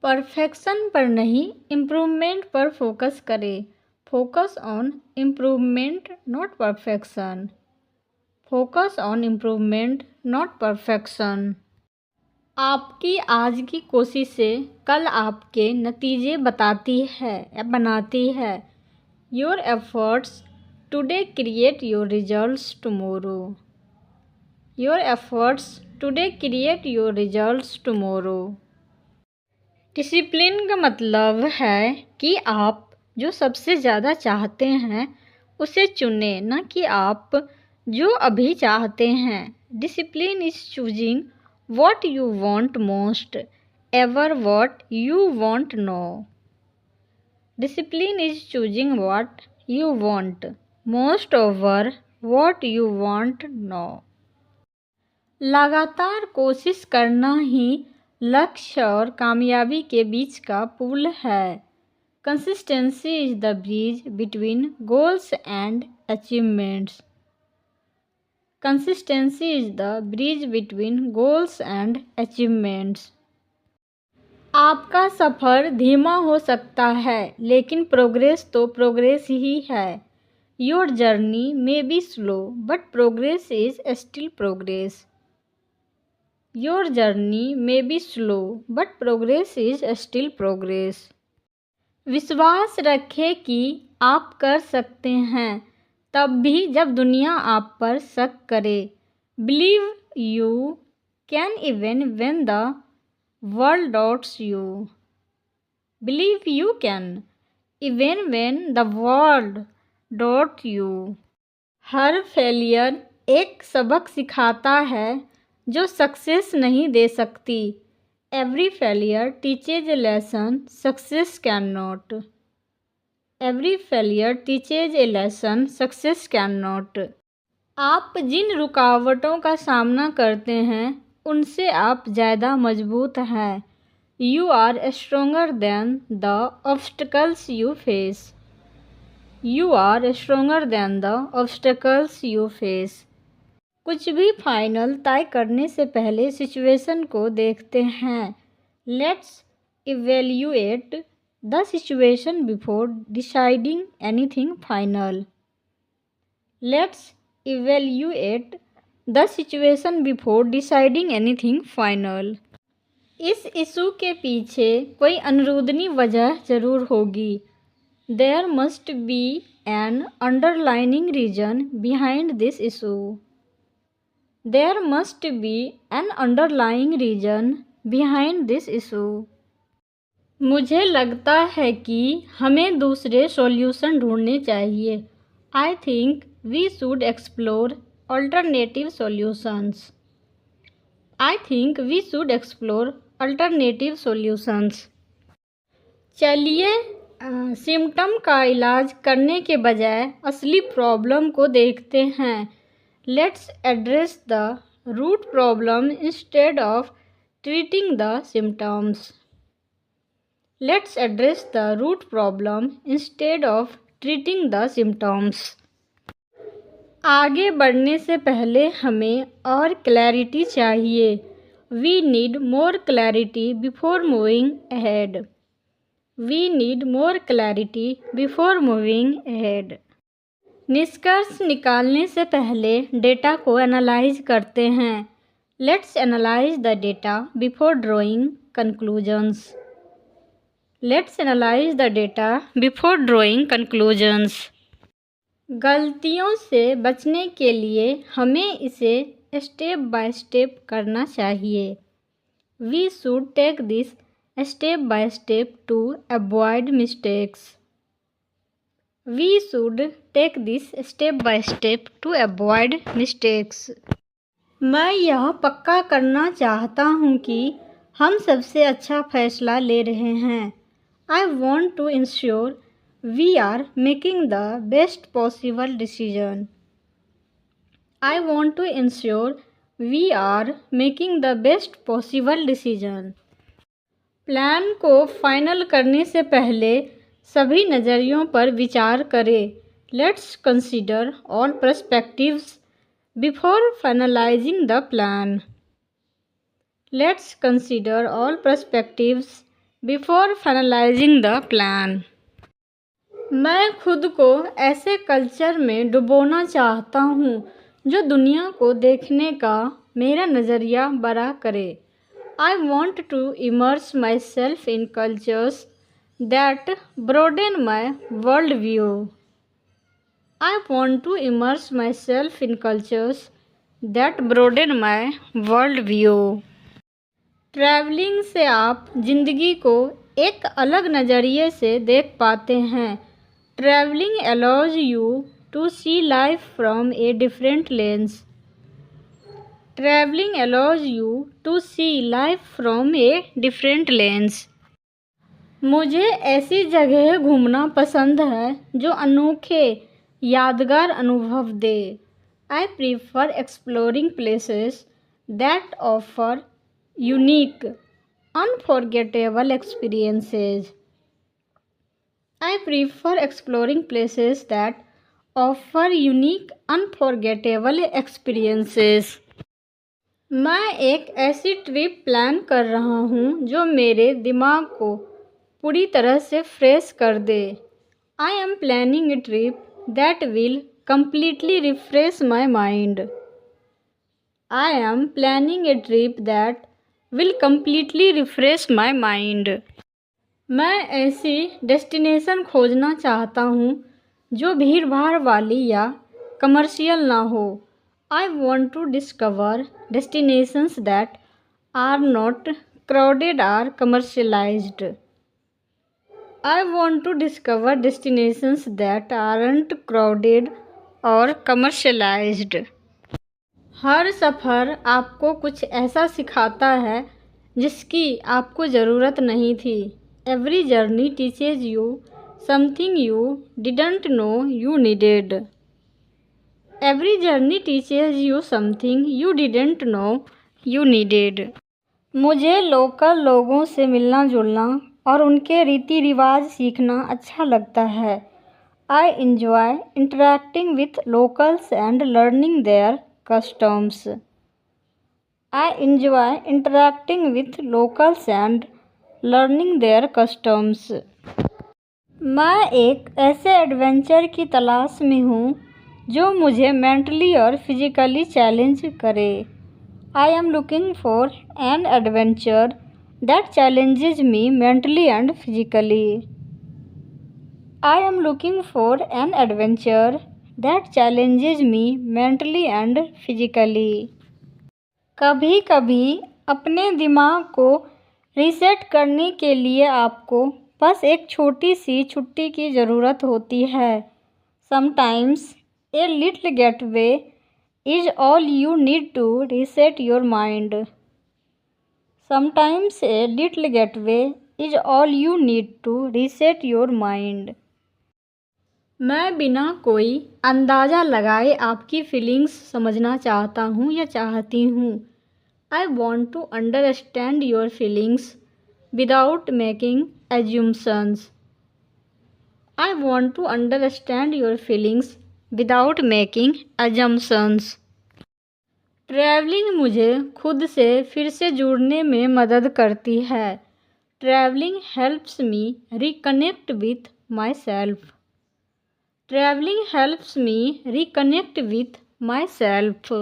Perfection पर नहीं, improvement पर फोकस करें। Focus on improvement not perfection. Focus on improvement not perfection. आपकी आज की कोशिशें कल आपके नतीजे बताती है या बनाती है। Your efforts today create your results tomorrow. Your efforts today create your results tomorrow. Discipline का मतलब है कि आप जो सबसे ज़्यादा चाहते हैं उसे चुनें, न कि आप जो अभी चाहते हैं। Discipline is choosing what you want most, ever what you want now. Discipline is choosing what you want most over what you want now. लगातार कोशिश करना ही लक्ष्य और कामयाबी के बीच का पुल है। Consistency is the bridge between goals and achievements. Consistency is the bridge between goals and achievements. आपका सफ़र धीमा हो सकता है, लेकिन प्रोग्रेस तो प्रोग्रेस ही है। Your journey may be slow, but progress is still progress. Your journey may be slow, but progress is still progress. विश्वास रखें कि आप कर सकते हैं, तब भी जब दुनिया आप पर शक करे। Believe you can even when the world doubts you. Believe you can even when the world doubts you. Her failure एक सबक सिखाता है जो सक्सेस नहीं दे सकती। Every failure teaches a lesson success cannot. Every failure teaches a lesson success cannot. आप जिन रुकावटों का सामना करते हैं उनसे आप ज़्यादा मजबूत हैं। You are stronger than the obstacles you face. You are stronger than the obstacles you face. कुछ भी फाइनल तय करने से पहले सिचुएशन को देखते हैं। Let's evaluate the situation before deciding anything final. Let's evaluate the situation before deciding anything final. इस इशू के पीछे कोई अनुरूधनी वजह जरूर होगी। There must be an underlying reason behind this issue. There must be an underlying reason behind this issue. मुझे लगता है कि हमें दूसरे सॉल्यूशन ढूंढने चाहिए। I think we should explore alternative solutions. I think we should explore alternative solutions. चलिए symptom का इलाज करने के बजाय असली प्रॉब्लम को देखते हैं। Let's address the root problem instead of treating the symptoms. Let's address the root problem instead of treating the symptoms. आगे बढ़ने से पहले हमें और क्लैरिटी चाहिए। We need more clarity before moving ahead. We need more clarity before moving ahead. निष्कर्ष निकालने से पहले डेटा को एनालाइज करते हैं। Let's analyze the data before drawing conclusions. Let's analyze the data before drawing conclusions. गलतियों से बचने के लिए हमें इसे स्टेप बाय स्टेप करना चाहिए। We should take this step by step to avoid mistakes. We should take this step by step to avoid mistakes. मैं यह पक्का करना चाहता हूँ कि हम सबसे अच्छा फैसला ले रहे हैं। I want to ensure we are making the best possible decision. I want to ensure we are making the best possible decision. Plan को फाइनल करने से पहले सभी नज़रियों पर विचार करें। Let's consider all perspectives before finalizing the plan. Let's consider all perspectives before finalizing the plan. मैं खुद को ऐसे कल्चर में डुबोना चाहता हूँ जो दुनिया को देखने का मेरा नज़रिया बड़ा करे। I want to immerse myself in cultures that broaden my worldview. I want to immerse myself in cultures that broaden my worldview. Travelling से आप ज़िंदगी को एक अलग नज़रिए से देख पाते हैं। Travelling allows you to see life from a different lens. Traveling allows you to see life from a different lens. मुझे ऐसी जगह घूमना पसंद है जो अनोखे यादगार अनुभव दे। I prefer exploring places that offer unique unforgettable experiences. I prefer exploring places that offer unique unforgettable experiences. मैं एक ऐसी ट्रिप प्लान कर रहा हूँ जो मेरे दिमाग को पूरी तरह से फ्रेश कर दे। I am planning a trip that will completely refresh my mind. I am planning a trip that will completely refresh my mind. मैं ऐसी डेस्टिनेशन खोजना चाहता हूँ जो भीड़ भाड़ वाली या कमर्शियल ना हो। I want to discover destinations that are not crowded or commercialized. I want to discover destinations that aren't crowded or commercialized. हर सफ़र आपको कुछ ऐसा सिखाता है जिसकी आपको ज़रूरत नहीं थी। Every journey teaches you something you didn't know you needed. Every journey teaches you something you didn't know you needed. मुझे लोकल लोगों से मिलना जुलना और उनके रीति रिवाज सीखना अच्छा लगता है। I enjoy interacting with locals and learning their customs. I enjoy interacting with locals and learning their customs. मैं एक ऐसे एडवेंचर की तलाश में हूँ जो मुझे मेंटली और फिजिकली चैलेंज करे। I am looking for an adventure that challenges me mentally and physically. I am looking for an adventure that challenges me mentally and physically. कभी कभी अपने दिमाग को रीसेट करने के लिए आपको बस एक छोटी सी छुट्टी की ज़रूरत होती है। Sometimes a little getaway is all you need to reset your mind. Sometimes a little getaway is all you need to reset your mind. मैं बिना कोई अंदाज़ा लगाए आपकी फीलिंग्स समझना चाहता हूँ या चाहती हूँ। I want to understand your feelings without making assumptions. I want to understand your feelings without making assumptions. Travelling मुझे खुद से फिर से जुड़ने में मदद करती है। Travelling helps me reconnect with my self. Travelling helps me reconnect with my self.